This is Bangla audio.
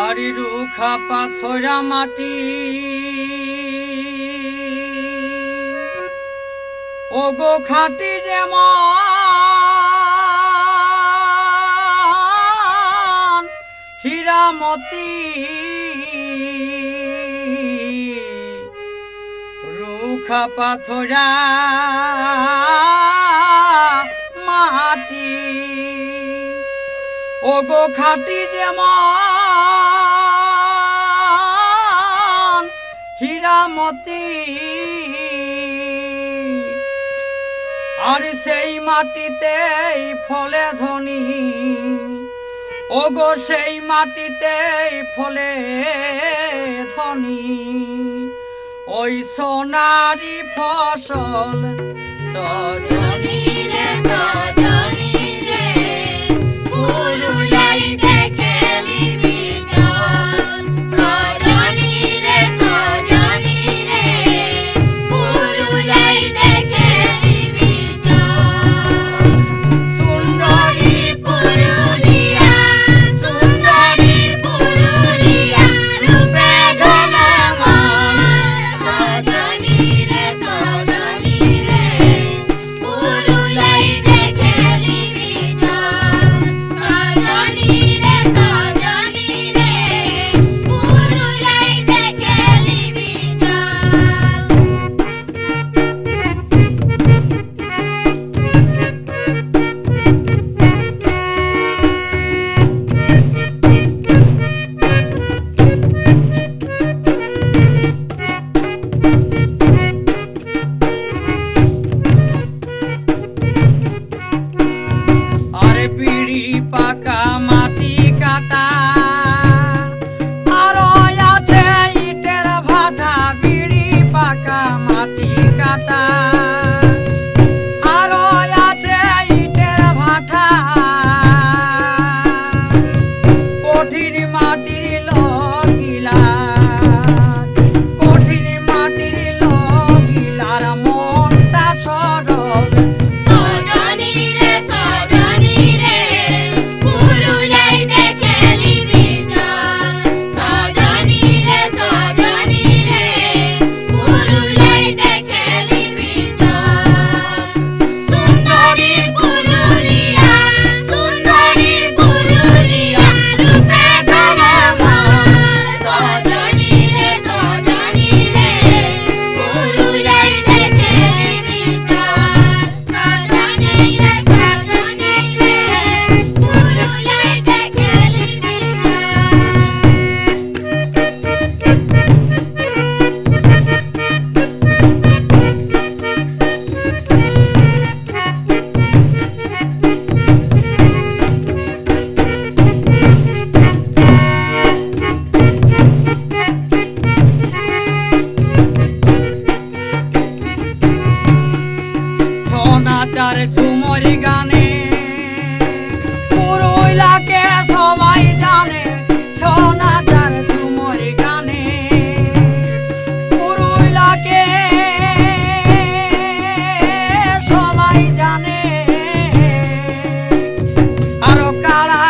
আরে রুখা পাথরা মাটি ওগো খাটি যেমন হীরামতি রুখা পাথরা মাটি ওগো খাটি যেমন হীরামতি আর সেই মাটিতেই ফলে ধনী ওগো সেই মাটিতেই ফলে ধনী ওই সোনারি ফসল সজনী রে সজনী রে পুরুলাই দেখে লিবি চল সজনী রে সজনী রে পুরুলাই দেখে লিবি চল সুন্দরী পুরুলিয়া সুন্দরী পুরুলিয়া রূপে ঝলমল সজনী রে সজনী রে পুরুলাই দেখে লিবি চল সজনী রে সজনী রে পুরুলাই দেখে লিবি আরে বিড়ি পাকা মাটি কাটা আরো আছে ইটের ভাটা বিড়ি পাকা মাটি কাটা আরো আছে ইটের ভাটা কঠিন মাটির লগিলা কঠিন মাটির লগিলার মনটা সরল সজনী রে সজনী রে পুরুলাই দেখে লিবি চল সজনী রে সজনী রে পুরুলাই দেখে লিবি চল সুন্দরী পুরুলিয়া সুন্দরী পুরুলিয়া রূপে ঝলমল সজনী রে সজনী রে পুরুলাই দেখে লিবি চল সজনী রে সজনী রে পুরুলাই দেখে লিবি ছনাচার ঝুমর গানে পুরুলিয়াকে সবাই জানে ছনাচার ঝুমর গানে পুরুলিয়াকে সবাই জানে আরো কারা